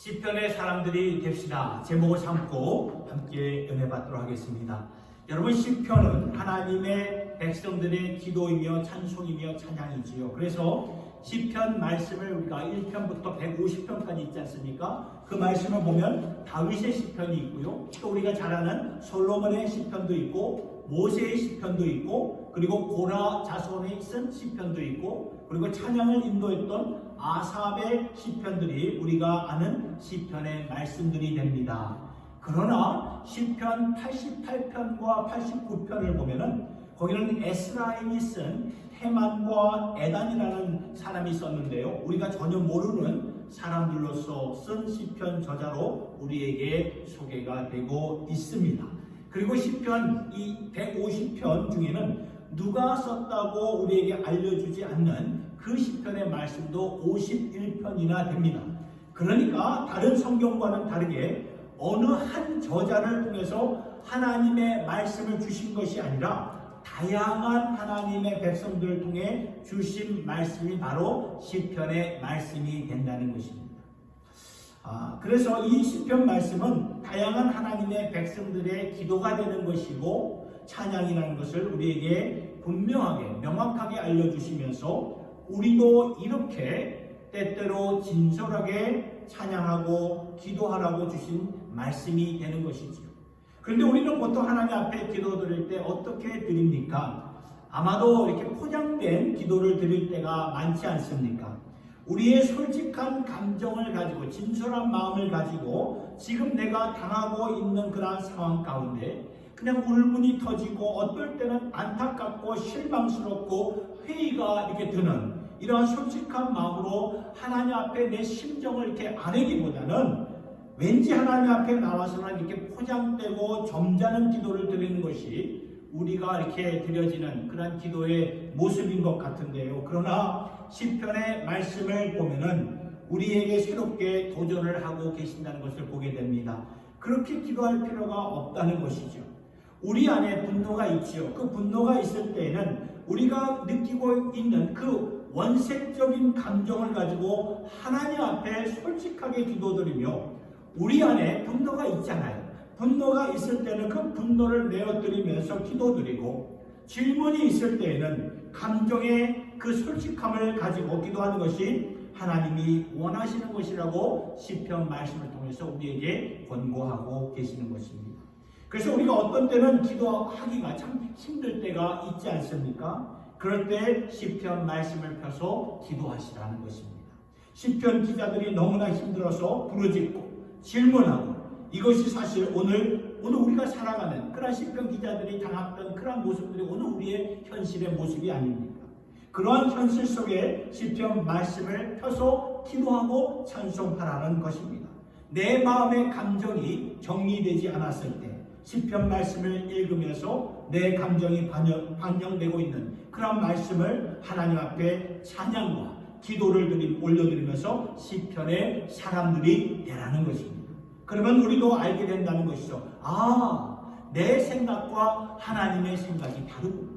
시편의 사람들이 됩시다. 제목을 삼고 함께 은혜 받도록 하겠습니다. 여러분, 시편은 하나님의 백성들의 기도이며 찬송이며 찬양이지요. 그래서 시편 말씀을 우리가 1편부터 150편까지 있지 않습니까? 그 말씀을 보면 다윗의 시편이 있고요. 또 우리가 잘 아는 솔로몬의 시편도 있고 모세의 시편도 있고 그리고 고라 자손이 쓴 시편도 있고 그리고 찬양을 인도했던 아삽의 시편들이 우리가 아는 시편의 말씀들이 됩니다. 그러나 시편 88편과 89편을 보면은 거기는 에스라임이 쓴 헤만과 에단이라는 사람이 썼는데요. 우리가 전혀 모르는 사람들로서 쓴 시편 저자로 우리에게 소개가 되고 있습니다. 그리고 시편 이 150편 중에는 누가 썼다고 우리에게 알려주지 않는 그 시편의 말씀도 51편이나 됩니다. 그러니까 다른 성경과는 다르게 어느 한 저자를 통해서 하나님의 말씀을 주신 것이 아니라 다양한 하나님의 백성들을 통해 주신 말씀이 바로 시편의 말씀이 된다는 것입니다. 그래서 이 시편 말씀은 다양한 하나님의 백성들의 기도가 되는 것이고 찬양이라는 것을 우리에게 분명하게 명확하게 알려주시면서 우리도 이렇게 때때로 진솔하게 찬양하고 기도하라고 주신 말씀이 되는 것이지요. 그런데 우리는 보통 하나님 앞에 기도 드릴 때 어떻게 드립니까? 아마도 이렇게 포장된 기도를 드릴 때가 많지 않습니까? 우리의 솔직한 감정을 가지고 진솔한 마음을 가지고 지금 내가 당하고 있는 그러한 상황 가운데 그냥 울분이 터지고 어떨 때는 안타깝고 실망스럽고 회의가 이렇게 드는 이러한 솔직한 마음으로 하나님 앞에 내 심정을 이렇게 아내기보다는 왠지 하나님 앞에 나와서는 이렇게 포장되고 점잖은 기도를 드리는 것이 우리가 이렇게 드려지는 그런 기도의 모습인 것 같은데요. 그러나 시편의 말씀을 보면은 우리에게 새롭게 도전을 하고 계신다는 것을 보게 됩니다. 그렇게 기도할 필요가 없다는 것이죠. 우리 안에 분노가 있지요. 그 분노가 있을 때에는 우리가 느끼고 있는 그 원색적인 감정을 가지고 하나님 앞에 솔직하게 기도드리며 우리 안에 분노가 있잖아요. 분노가 있을 때는 그 분노를 내어드리면서 기도드리고 질문이 있을 때에는 감정의 그 솔직함을 가지고 기도하는 것이 하나님이 원하시는 것이라고 시편 말씀을 통해서 우리에게 권고하고 계시는 것입니다. 그래서 우리가 어떤 때는 기도하기가 참 힘들 때가 있지 않습니까? 그럴 때 시편 말씀을 펴서 기도하시라는 것입니다. 시편 기자들이 너무나 힘들어서 부르짖고 질문하고 이것이 사실 오늘 우리가 살아가는 그런 시편 기자들이 당했던 그런 모습들이 오늘 우리의 현실의 모습이 아닙니까? 그러한 현실 속에 시편 말씀을 펴서 기도하고 찬송하라는 것입니다. 내 마음의 감정이 정리되지 않았을 때 시편 말씀을 읽으면서 내 감정이 반영되고 있는 그런 말씀을 하나님 앞에 찬양과 기도를 올려드리면서 시편의 사람들이 되라는 것입니다. 그러면 우리도 알게 된다는 것이죠. 내 생각과 하나님의 생각이 다르구나.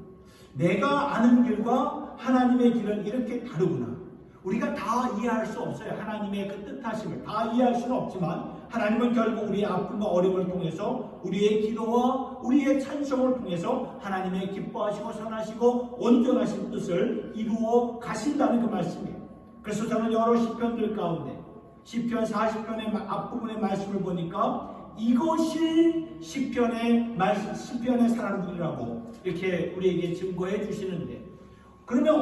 내가 아는 길과 하나님의 길은 이렇게 다르구나. 우리가 다 이해할 수 없어요. 하나님의 그 뜻하심을 다 이해할 수는 없지만 하나님은 결국 우리의 아픔과 어려움을 통해서 우리의 기도와 우리의 찬송을 통해서 하나님의 기뻐하시고 선하시고 온전하신 뜻을 이루어 가신다는 그 말씀이에요. 그래서 저는 여러 시편들 가운데 시편 40편의 앞부분의 말씀을 보니까 이것이 시편의 사람들이라고 이렇게 우리에게 증거해 주시는데 그러면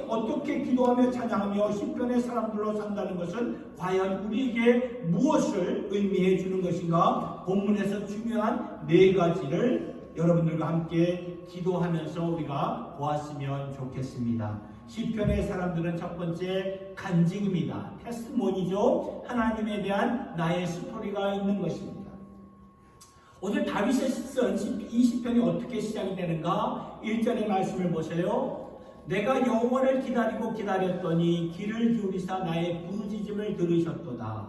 어떻게 기도하며 찬양하며 시편의 사람들로 산다는 것은 과연 우리에게 무엇을 의미해 주는 것인가? 본문에서 중요한 네 가지를 여러분들과 함께 기도하면서 우리가 보았으면 좋겠습니다. 시편의 사람들은 첫 번째 간증입니다. 테스티모니죠. 하나님에 대한 나의 스토리가 있는 것입니다. 오늘 다윗이 쓴 이 시편이 어떻게 시작이 되는가? 1절의 말씀을 보세요. 내가 여호와를 기다리고 기다렸더니 귀를 기울이사 나의 부르짖음을 들으셨도다.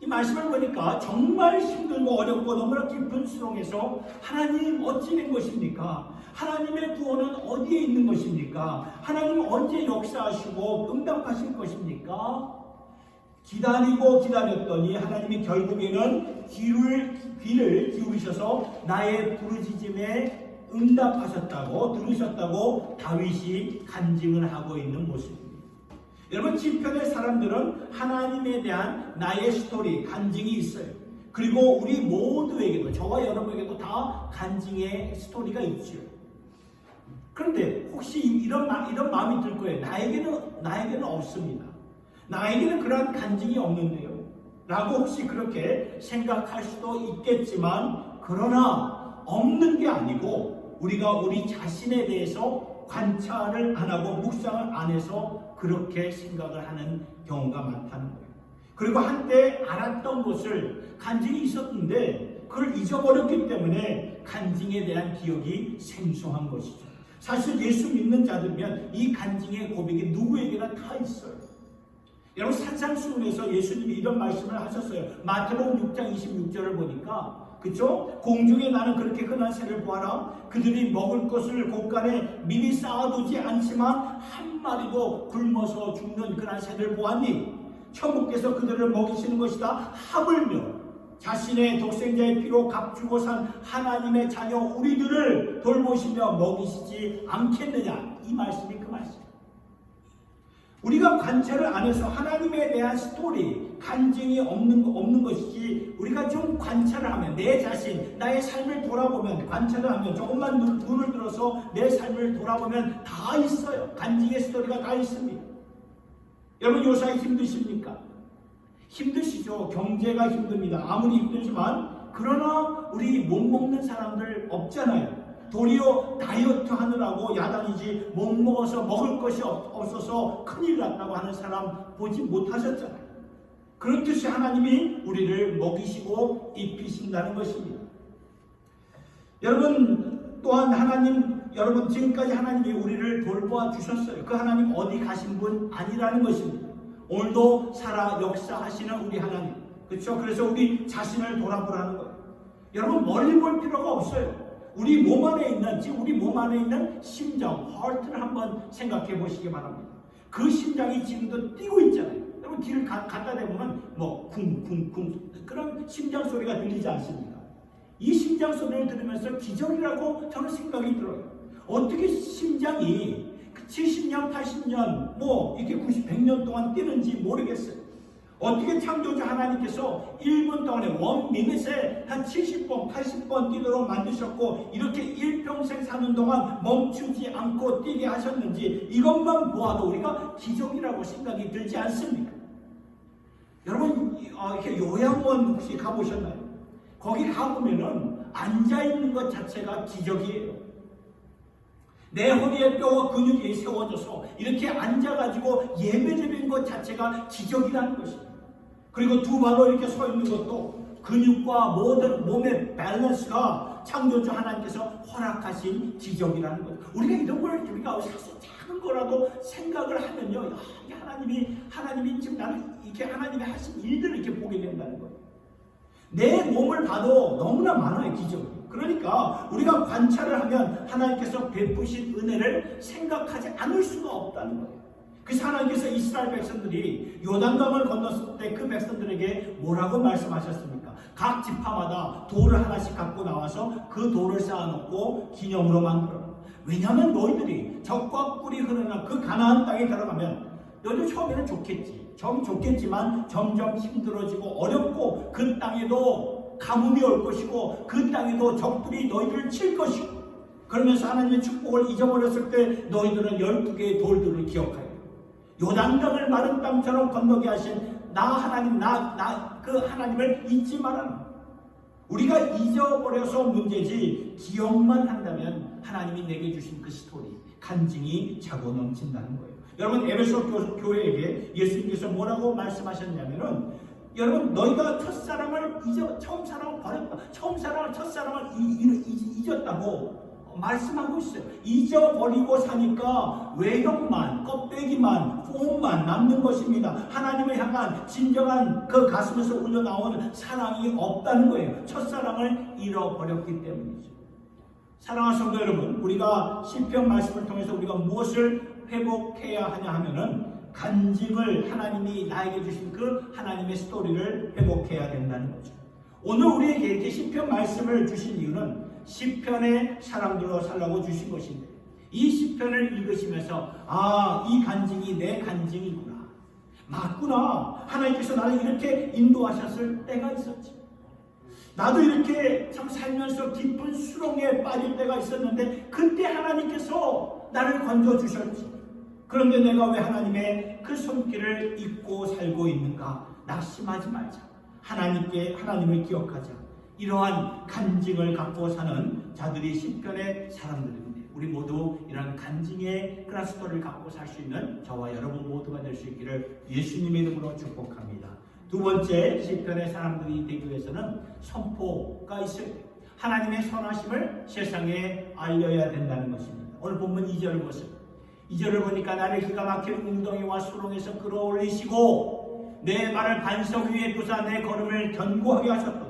이 말씀을 보니까 정말 힘들고 어렵고 너무나 깊은 수렁에서 하나님 어찌 된 것입니까? 하나님의 구원은 어디에 있는 것입니까? 하나님은 언제 역사하시고 응답하실 것입니까? 기다리고 기다렸더니 하나님이 결국에는 귀를 기울이셔서 나의 부르짖음에 응답하셨다고, 들으셨다고 다윗이 간증을 하고 있는 모습입니다. 여러분, 시편의 사람들은 하나님에 대한 나의 스토리, 간증이 있어요. 그리고 우리 모두에게도, 저와 여러분에게도 다 간증의 스토리가 있죠. 그런데 혹시 이런 마음이 들 거예요. 나에게는 없습니다. 나에게는 그런 간증이 없는데요. 라고 혹시 그렇게 생각할 수도 있겠지만, 그러나 없는 게 아니고 우리가 우리 자신에 대해서 관찰을 안 하고 묵상을 안 해서 그렇게 생각을 하는 경우가 많다는 거예요. 그리고 한때 알았던 것을, 간증이 있었는데 그걸 잊어버렸기 때문에 간증에 대한 기억이 생소한 것이죠. 사실 예수 믿는 자들이면 이 간증의 고백이 누구에게나 다 있어요. 여러분, 산상수훈에서 예수님이 이런 말씀을 하셨어요. 마태복음 6장 26절을 보니까, 그쵸? 공중에 나는 그렇게 흔한 새를 보아라. 그들이 먹을 것을 곳간에 미리 쌓아두지 않지만 한 마리도 굶어서 죽는 그런 새를 보았니? 천국께서 그들을 먹이시는 것이다. 하물며 자신의 독생자의 피로 값주고 산 하나님의 자녀 우리들을 돌보시며 먹이시지 않겠느냐. 이 말씀이 그 말씀. 우리가 관찰을 안 해서 하나님에 대한 스토리, 간증이 없는 것이지, 우리가 좀 관찰을 하면, 내 자신, 나의 삶을 돌아보면, 관찰을 하면, 조금만 눈을 들어서 내 삶을 돌아보면 다 있어요. 간증의 스토리가 다 있습니다. 여러분, 요새 힘드십니까? 힘드시죠? 경제가 힘듭니다. 아무리 힘들지만, 그러나 우리 못 먹는 사람들 없잖아요. 도리어 다이어트 하느라고 야단이지 못 먹어서 먹을 것이 없어서 큰일 났다고 하는 사람 보지 못하셨잖아요. 그렇듯이 하나님이 우리를 먹이시고 입히신다는 것입니다. 여러분, 또한 여러분, 지금까지 하나님이 우리를 돌보아 주셨어요. 그 하나님 어디 가신 분 아니라는 것입니다. 오늘도 살아 역사하시는 우리 하나님. 그렇죠? 그래서 우리 자신을 돌아보라는 거예요. 여러분, 멀리 볼 필요가 없어요. 우리 몸 안에 있는 심장, heart를 한번 생각해 보시기 바랍니다. 그 심장이 지금도 뛰고 있잖아요. 여러분, 길을 갖다 대보면 쿵쿵쿵 그런 심장 소리가 들리지 않습니까? 이 심장 소리를 들으면서 기적이라고 저는 생각이 들어요. 어떻게 심장이 70년, 80년, 이렇게 90, 100년 동안 뛰는지 모르겠어요. 어떻게 창조주 하나님께서 1분 동안에 1미닛에 한 70번, 80번 뛰도록 만드셨고, 이렇게 일평생 사는 동안 멈추지 않고 뛰게 하셨는지, 이것만 보아도 우리가 기적이라고 생각이 들지 않습니까? 여러분, 이렇게 요양원 혹시 가보셨나요? 거기 가보면은 앉아있는 것 자체가 기적이에요. 내 허리에 뼈와 근육이 세워져서 이렇게 앉아가지고 예배드리는 것 자체가 기적이라는 것입니다. 그리고 두 발로 이렇게 서 있는 것도 근육과 모든 몸의 밸런스가 창조주 하나님께서 허락하신 기적이라는 것. 우리가 이런 걸 우리가 사실 작은 거라도 생각을 하면요, 하나님이 지금 나는 이렇게 하나님이 하신 일들을 이렇게 보게 된다는 거예요. 내 몸을 봐도 너무나 많아요, 기적이. 그러니까 우리가 관찰을 하면 하나님께서 베푸신 은혜를 생각하지 않을 수가 없다는 거예요. 그래서 하나님께서 이스라엘 백성들이 요단강을 건넜을 때 그 백성들에게 뭐라고 말씀하셨습니까? 각 지파마다 돌을 하나씩 갖고 나와서 그 돌을 쌓아놓고 기념으로 만들어라. 왜냐하면 너희들이 적과 꿀이 흐르는 그 가나안 땅에 들어가면, 너희들 처음에는 좋겠지만 점점 힘들어지고 어렵고, 그 땅에도 가뭄이 올 것이고, 그 땅에도 적들이 너희들을 칠 것이고, 그러면서 하나님의 축복을 잊어버렸을 때 너희들은 12개의 돌들을 기억하여 요단강을 마른 땅처럼 건너게 하신 그 하나님을 잊지 말아라. 우리가 잊어버려서 문제지, 기억만 한다면 하나님이 내게 주신 그 스토리, 간증이 차고 넘친다는 거예요. 여러분, 에베소 교회에게 예수님께서 뭐라고 말씀하셨냐면은, 여러분, 너희가 첫사랑을 버렸다. 첫사랑을 잊었다고 말씀하고 있어요. 잊어버리고 사니까 외형만, 껍데기만, 폼만 남는 것입니다. 하나님을 향한 진정한 그 가슴에서 울려나오는 사랑이 없다는 거예요. 첫사랑을 잃어버렸기 때문이죠. 사랑하는 성도 여러분, 우리가 시편 말씀을 통해서 우리가 무엇을 회복해야 하냐 하면은, 간증을 하나님이 나에게 주신 그 하나님의 스토리를 회복해야 된다는 거죠. 오늘 우리에게 이렇게 시편 말씀을 주신 이유는 시편의 사람들로 살라고 주신 것인데, 이 시편을 읽으시면서 이 간증이 내 간증이구나, 맞구나, 하나님께서 나를 이렇게 인도하셨을 때가 있었지, 나도 이렇게 참 살면서 깊은 수렁에 빠질 때가 있었는데 그때 하나님께서 나를 건져주셨지, 그런데 내가 왜 하나님의 그 손길을 잊고 살고 있는가? 낙심하지 말자, 하나님을 기억하자. 이러한 간증을 갖고 사는 자들이 시편의 사람들인데, 우리 모두 이런 간증의 그런 스토리를 갖고 살 수 있는 저와 여러분 모두가 될 수 있기를 예수님의 이름으로 축복합니다. 두 번째, 시편의 사람들이 되기 위해서는 선포가 있어요. 하나님의 선하심을 세상에 알려야 된다는 것입니다. 오늘 본문 2절을 보세요. 2절을 보니까 나를 기가 막힌 웅덩이와 수렁에서 끌어올리시고 내 발을 반석 위에 두사 내 걸음을 견고하게 하셨다.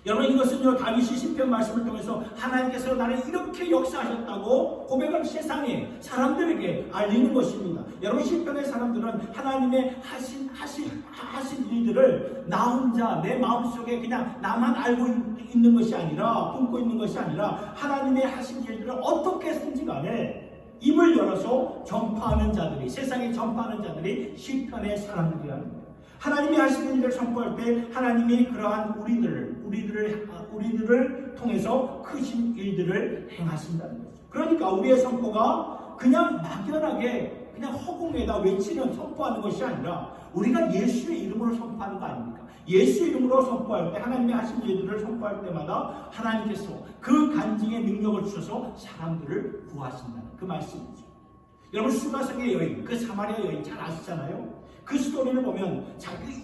여러분, 이것은요, 다윗이 시편 말씀을 통해서 하나님께서 나를 이렇게 역사하셨다고 고백을 세상에 사람들에게 알리는 것입니다. 여러분, 시편의 사람들은 하나님의 하신 일들을 나 혼자 내 마음속에 그냥 나만 알고 있는 것이 아니라, 품고 있는 것이 아니라 하나님의 하신 일들을 어떻게 했든지 간에 입을 열어서 전파하는 자들이, 세상에 전파하는 자들이 시편의 사람들이라는 거예요. 하나님이 하시는 일을 선포할 때 하나님이 그러한 우리들을 통해서 크신 일들을 행하신다는 거죠. 그러니까 우리의 선포가 그냥 막연하게 그냥 허공에다 외치는 선포하는 것이 아니라 우리가 예수의 이름으로 선포하는 거 아닙니까? 예수 이름으로 선포할 때, 하나님이 하신 일들을 선포할 때마다 하나님께서 그 간증의 능력을 주셔서 사람들을 구하신다는 그 말씀이죠. 여러분, 수가성의 여인, 그 사마리아 여인 잘 아시잖아요. 그 스토리를 보면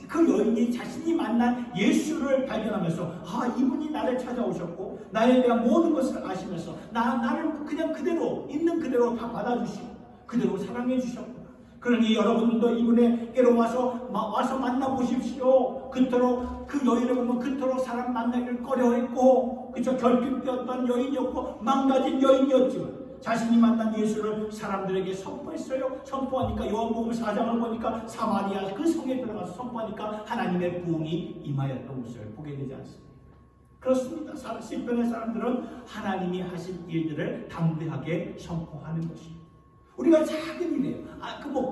그 여인이 자신이 만난 예수를 발견하면서 이분이 나를 찾아오셨고 나에 대한 모든 것을 아시면서 나를 그냥 그대로 있는 그대로 다 받아주시고 그대로 사랑해 주셨구나. 그러니 여러분도 이분에게로 와서 만나보십시오. 그토록 그 여인을 보면 그토록 사람 만나기를 꺼려했고, 그저 결핍되었던 여인이었고 망가진 여인이었지만 자신이 만난 예수를 사람들에게 선포했어요. 선포하니까 요한복음 4장을 보니까 사마리아 그 성에 들어가서 선포하니까 하나님의 부흥이 임하였던 것을 보게 되지 않습니까? 그렇습니다. 시편의 사람들은 하나님이 하신 일들을 담대하게 선포하는 것입니다. 우리가 작은 일이에요.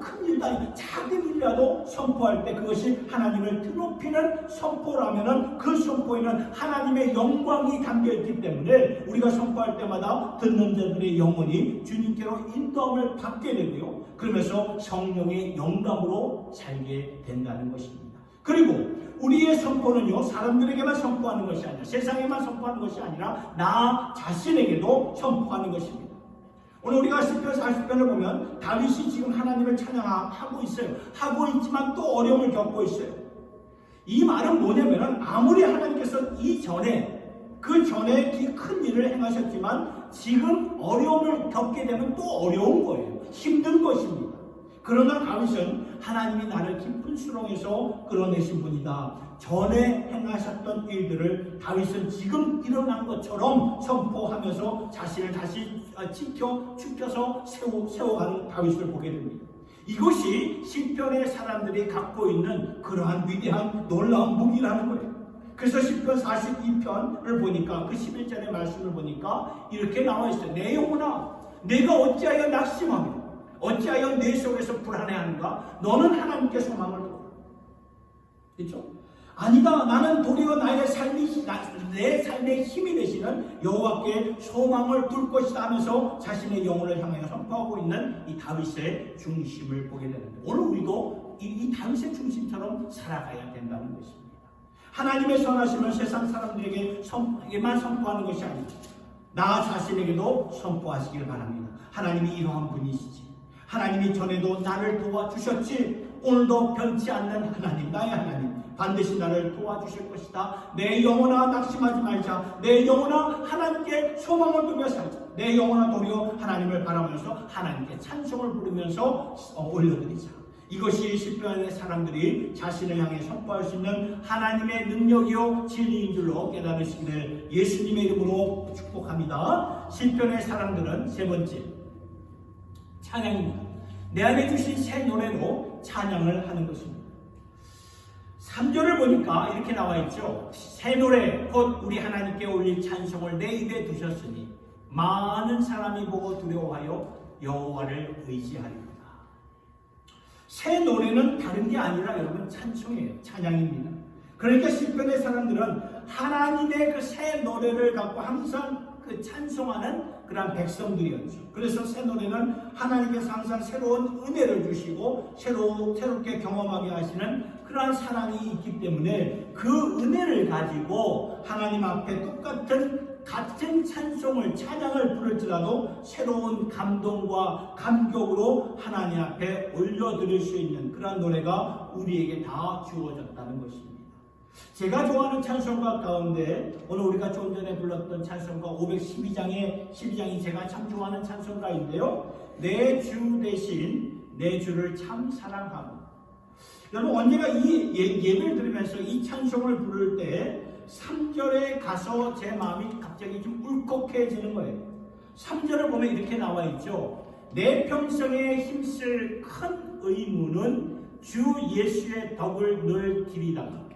큰 일도 아니고 작은 일이라도 선포할 때 그것이 하나님을 드높이는 선포라면은 그 선포에는 하나님의 영광이 담겨있기 때문에 우리가 선포할 때마다 듣는 자들의 영혼이 주님께로 인도함을 받게 되고요. 그러면서 성령의 영감으로 살게 된다는 것입니다. 그리고 우리의 선포는요, 사람들에게만 선포하는 것이 아니라, 세상에만 선포하는 것이 아니라 나 자신에게도 선포하는 것입니다. 오늘 우리가 시편 40편을 보면 다윗이 지금 하나님을 찬양하고 있어요. 하고 있지만 또 어려움을 겪고 있어요. 이 말은 뭐냐면 아무리 하나님께서 그 전에 큰 일을 행하셨지만 지금 어려움을 겪게 되면 또 어려운 거예요. 힘든 것입니다. 그러나 다윗은 하나님이 나를 깊은 수렁에서 끌어내신 분이다. 전에 행하셨던 일들을 다윗은 지금 일어난 것처럼 선포하면서 자신을 다시 지켜서 세워가는 다윗을 보게 됩니다. 이것이 시편의 사람들이 갖고 있는 그러한 위대한 놀라운 무기라는 거예요. 그래서 시편 42편을 보니까 그 11절의 말씀을 보니까 이렇게 나와 있어요. 내 영혼아, 내가 어찌하여 낙심하며 어찌하여 내 속에서 불안해하는가? 너는 하나님께 소망을 두라. 그렇죠? 아니다, 나는 도리어 내 삶의 힘이 되시는 여호와께 소망을 둘 것이다 하면서 자신의 영혼을 향하여 선포하고 있는 이 다윗의 중심을 보게 되는데, 오늘 우리도 이 다윗의 중심처럼 살아가야 된다는 것입니다. 하나님의 선하심을 세상 사람들에게만 선포하는 것이 아니고 나 자신에게도 선포하시길 바랍니다. 하나님이 이러한 분이시지, 하나님이 전에도 나를 도와주셨지, 오늘도 변치 않는 하나님, 나의 하나님 반드시 나를 도와주실 것이다. 내 영혼아, 낙심하지 말자. 내 영혼아, 하나님께 소망을 두며 살자. 내 영혼아, 도리어 하나님을 바라면서 하나님께 찬송을 부르면서 올려드리자. 이것이 시편의 사람들이 자신을 향해 선포할 수 있는 하나님의 능력이요 진리인 줄로 깨달으시기를 예수님의 이름으로 축복합니다. 시편의 사람들은 세 번째, 찬양입니다. 내 안에 주신 새 노래로 찬양을 하는 것입니다. 3절을 보니까 이렇게 나와 있죠. 새 노래 곧 우리 하나님께 올릴 찬송을 내 입에 두셨으니 많은 사람이 보고 두려워하여 여호와를 의지하리로다. 새 노래는 다른 게 아니라 여러분 찬송이에요. 찬양입니다. 그러니까 시편의 사람들은 하나님의 그 새 노래를 갖고 항상 그 찬송하는 그런 백성들이었죠. 그래서 새 노래는 하나님께서 항상 새로운 은혜를 주시고 새롭게 경험하게 하시는 그러한 사랑이 있기 때문에 그 은혜를 가지고 하나님 앞에 같은 찬송을 찬양을 부를지라도 새로운 감동과 감격으로 하나님 앞에 올려드릴 수 있는 그런 노래가 우리에게 다 주어졌다는 것입니다. 제가 좋아하는 찬송가 가운데 오늘 우리가 좀 전에 불렀던 찬송가 512장이 제가 참 좋아하는 찬송가인데요. 내 주 대신 내 주를 참 사랑하고. 여러분 언제가 이 예배를 들으면서 이 찬송을 부를 때 3절에 가서 제 마음이 갑자기 좀 울컥해지는 거예요. 3절을 보면 이렇게 나와 있죠. 내 평생에 힘쓸 큰 의무는 주 예수의 덕을 늘 기리다가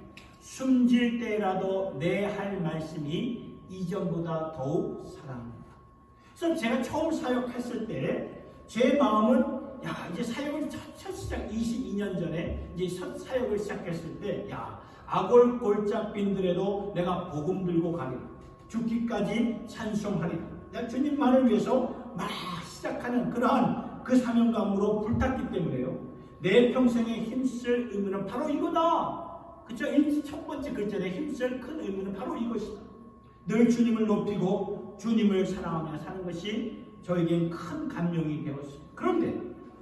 숨질 때라도 내 할 말씀이 이전보다 더욱 사랑합니다. 그래서 제가 처음 사역했을 때 제 마음은 이제 사역을 첫 시작 22년 전에 이제 첫 사역을 시작했을 때 악을 골짝 빈들에도 내가 복음 들고 가리라. 죽기까지 찬송하리라. 내가 주님만을 위해서 막 시작하는 그러한 그 사명감으로 불탔기 때문에요. 내 평생에 힘쓸 의무는 바로 이거다. 그쵸? 첫 번째 글자에 힘쓸 큰 의무는 바로 이것이다. 늘 주님을 높이고 주님을 사랑하며 사는 것이 저에겐 큰 감명이 되었습니다. 그런데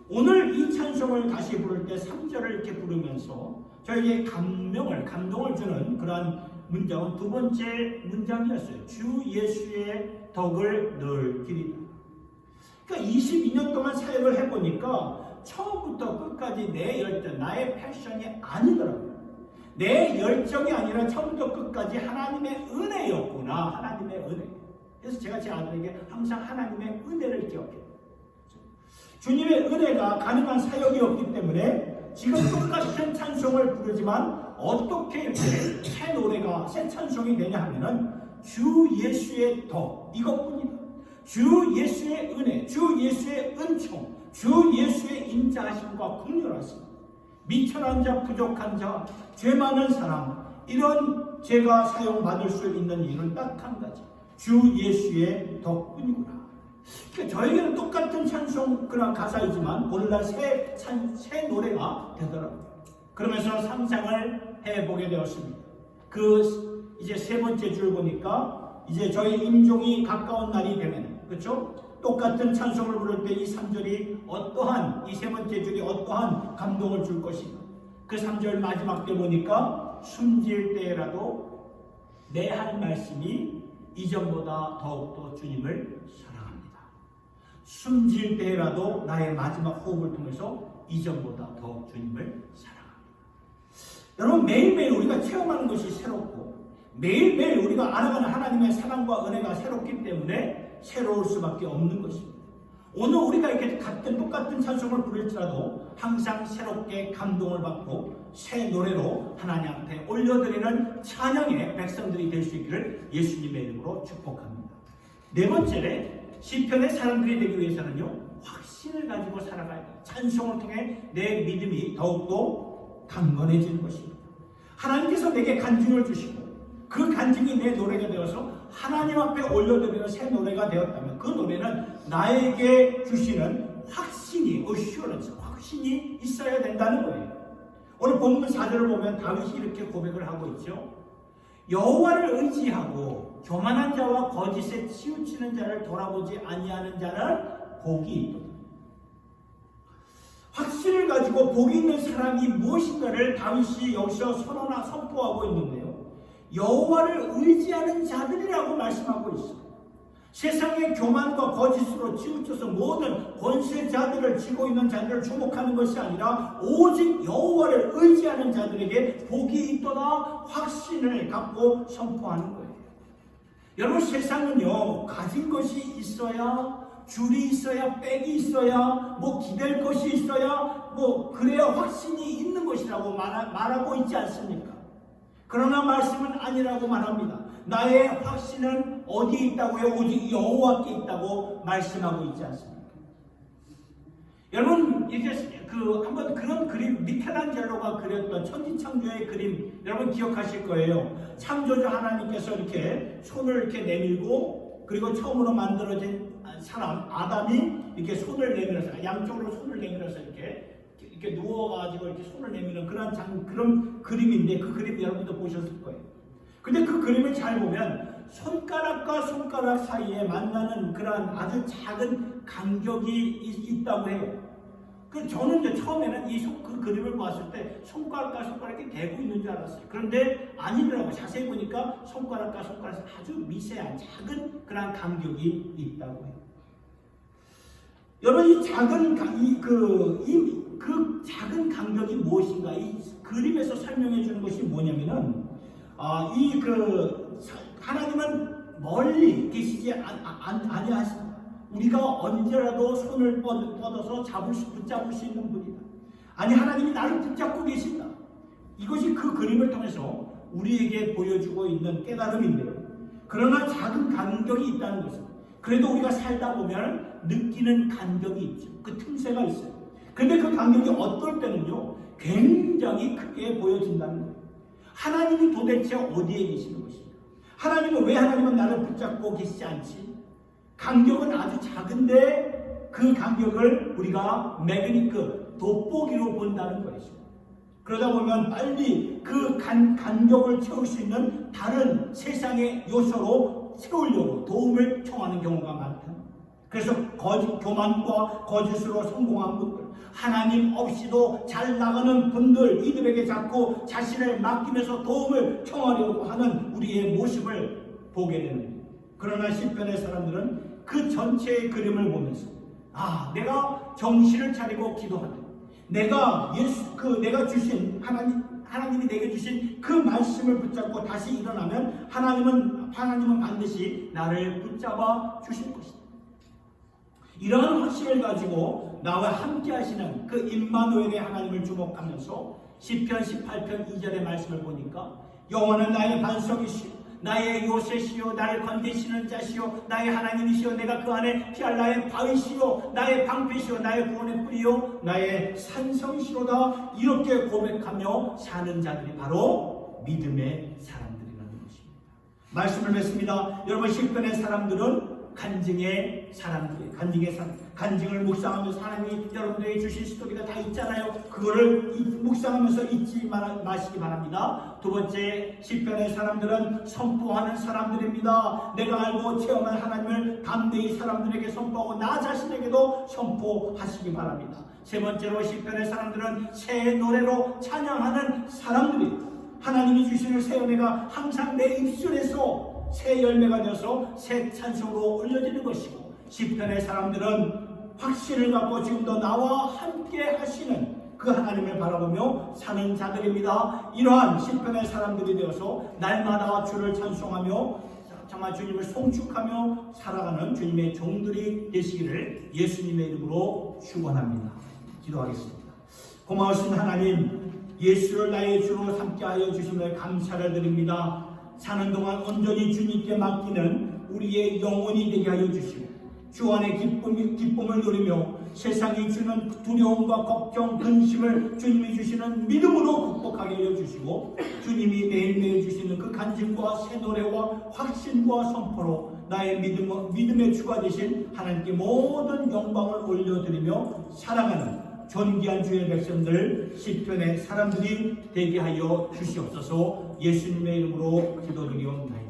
오늘 이 찬송을 다시 부를 때 3절을 이렇게 부르면서 저에게 감동을 주는 그러한 문장은 두 번째 문장이었어요. 주 예수의 덕을 늘 기리다. 그러니까 22년 동안 사역을 해보니까 처음부터 끝까지 내 열정, 나의 패션이 아니더라고요. 내 열정이 아니라 처음부터 끝까지 하나님의 은혜였구나. 하나님의 은혜. 그래서 제가 제 아들에게 항상 하나님의 은혜를 기억해요. 주님의 은혜가 가능한 사역이었기 때문에 지금 똑같은 찬송을 부르지만 어떻게 이렇게 새 찬송이 되냐 하면은 주 예수의 덕 이것뿐이다. 주 예수의 은혜, 주 예수의 은총, 주 예수의 인자하심과 긍휼하심, 미천한 자, 부족한 자, 죄 많은 사람, 이런 제가 사용받을 수 있는 이유는 딱 한 가지, 주 예수의 덕분이구나. 그러니까 저에게는 똑같은 찬송 그런 가사이지만 오늘날 새 노래가 되더라고요. 그러면서 상상을 해보게 되었습니다. 이제 세 번째 줄 보니까 이제 저희 임종이 가까운 날이 되면, 그렇죠? 똑같은 찬송을 부를 때 이 3절이 이 세 번째 줄이 어떠한 감동을 줄 것인가. 그 3절 마지막 때 보니까 숨질 때라도 내 할 말씀이 이전보다 더욱더 주님을 사랑합니다. 숨질 때라도 나의 마지막 호흡을 통해서 이전보다 더욱 주님을 사랑합니다. 여러분 매일매일 우리가 체험하는 것이 새롭고 매일매일 우리가 알아가는 하나님의 사랑과 은혜가 새롭기 때문에 새로울 수밖에 없는 것입니다. 오늘 우리가 이렇게 똑같은 찬송을 부를지라도 항상 새롭게 감동을 받고 새 노래로 하나님 앞에 올려드리는 찬양의 백성들이 될 수 있기를 예수님의 이름으로 축복합니다. 네 번째로 시편의 사람들이 되기 위해서는요, 확신을 가지고 살아가야 돼요. 찬송을 통해 내 믿음이 더욱더 강건해지는 것입니다. 하나님께서 내게 간증을 주시고 그 간증이 내 노래가 되어서 하나님 앞에 올려드리는 새 노래가 되었다면 그 노래는 나에게 주시는 확신이, 확신이 있어야 된다는 거예요. 오늘 본문 4절을 보면 다윗이 이렇게 고백을 하고 있죠. 여호와를 의지하고 교만한 자와 거짓에 치우치는 자를 돌아보지 아니하는 자는 복이 있도다. 확신을 가지고 복이 있는 사람이 무엇인가를 다윗이 여기서 선포하고 있는데요. 여호와를 의지하는 자들이라고 말씀하고 있습니다. 세상의 교만과 거짓으로 치우쳐서 모든 권세자들을 쥐고 있는 자들을 주목하는 것이 아니라 오직 여호와를 의지하는 자들에게 복이 있도다 확신을 갖고 선포하는 거예요. 여러분 세상은요 가진 것이 있어야 줄이 있어야, 백이 있어야, 뭐 기댈 것이 있어야, 뭐 그래야 확신이 있는 것이라고 말하고 있지 않습니까? 그러나 말씀은 아니라고 말합니다. 나의 확신은 어디에 있다고요? 오직 여호와께 있다고 말씀하고 있지 않습니까? 여러분, 이제 한번 그런 그림, 미켈란젤로가 그렸던 천지창조의 그림, 여러분 기억하실 거예요. 창조주 하나님께서 이렇게 손을 이렇게 내밀고, 그리고 처음으로 만들어진 사람 아담이 이렇게 손을 내밀어서, 양쪽으로 손을 내밀어서 이렇게 누워가지고 이렇게 손을 내미는 그런 그림인데, 그 그림 여러분도 보셨을 거예요. 근데 그 그림을 잘 보면 손가락과 손가락 사이에 만나는 그런 아주 작은 간격이 있다고 해요. 저는 이제 처음에는 그 그림을 봤을 때 손가락과 손가락이 대고 있는 줄 알았어요. 그런데 아니더라고요. 자세히 보니까 손가락과 손가락이 아주 미세한 작은 그런 간격이 있다고 해요. 여러분, 이 작은 그 작은 간격이 무엇인가? 이 그림에서 설명해 주는 것이 뭐냐면은 하나님은 멀리 계시지 아니하십니다. 우리가 언제라도 손을 뻗어서 붙잡을 수 있는 분이다. 아니, 하나님이 나를 붙잡고 계신다. 이것이 그 그림을 통해서 우리에게 보여주고 있는 깨달음인데요. 그러나 작은 간격이 있다는 것은, 그래도 우리가 살다 보면 느끼는 간격이 있죠. 그 틈새가 있어요. 그런데 그 간격이 어떨 때는요, 굉장히 크게 보여진다는 거예요. 하나님이 도대체 어디에 계시는 것입니까? 왜 하나님은 나를 붙잡고 계시지 않지? 간격은 아주 작은데 그 간격을 우리가 돋보기로 본다는 것이죠. 그러다 보면 빨리 그 간격을 채울 수 있는 다른 세상의 요소로 채우려고 도움을 청하는 경우가 많다. 그래서 교만과 거짓으로 성공한 분들, 하나님 없이도 잘 나가는 분들, 이들에게 자꾸 자신을 맡기면서 도움을 청하려고 하는 우리의 모습을 보게 되는 거예요. 그러나 시편의 사람들은 그 전체의 그림을 보면서, 내가 정신을 차리고 기도하되, 내가 주신 하나님이 내게 주신 그 말씀을 붙잡고 다시 일어나면 하나님은 반드시 나를 붙잡아 주실 것이다. 이러한 확신을 가지고 나와 함께 하시는 그 임마누엘의 하나님을 주목하면서 시편 18편 2절의 말씀을 보니까, 여호와는 나의 반석이시오, 나의 요새시오, 나를 건지시는 자시오, 나의 하나님이시오, 내가 그 안에 피할 나의 바위시오, 나의 방패시오, 나의 구원의 뿌리요, 나의 산성이시로다. 이렇게 고백하며 사는 자들이 바로 믿음의 사람들이라는 것입니다. 말씀을 맺습니다. 여러분, 시편의 사람들은 간증의 사람들이에요. 간증을 묵상하면서 하나님이 여러분들에게 주신 스토리가 다 있잖아요. 그거를 묵상하면서 잊지 마시기 바랍니다. 두 번째, 시편의 사람들은 선포하는 사람들입니다. 내가 알고 체험한 하나님을 담대히 사람들에게 선포하고 나 자신에게도 선포하시기 바랍니다. 세 번째로, 시편의 사람들은 새 노래로 찬양하는 사람들이에요. 하나님이 주시는 새 은혜가 항상 내 입술에서 새 열매가 되어서 새 찬송으로 올려지는 것이고, 시편의 사람들은 확신을 갖고 지금도 나와 함께 하시는 그 하나님을 바라보며 사는 자들입니다. 이러한 시편의 사람들이 되어서 날마다 주를 찬송하며 정말 주님을 송축하며 살아가는 주님의 종들이 되시기를 예수님의 이름으로 축원합니다. 기도하겠습니다. 고마우신 하나님, 예수를 나의 주로 삼게하여 주심을 감사를 드립니다. 사는 동안 온전히 주님께 맡기는 우리의 영혼이 되게 하여 주시고, 주 안에 기쁨을 누리며 세상이 주는 두려움과 걱정, 근심을 주님이 주시는 믿음으로 극복하게 하여 주시고, 주님이 매일매일 주시는 그 간증과 새 노래와 확신과 선포로 나의 믿음의 주가 되신 하나님께 모든 영광을 올려드리며 살아가는 존귀한 주의 백성들, 시편의 사람들이 되게 하여 주시옵소서. 예수님의 이름으로 기도드리옵나이다.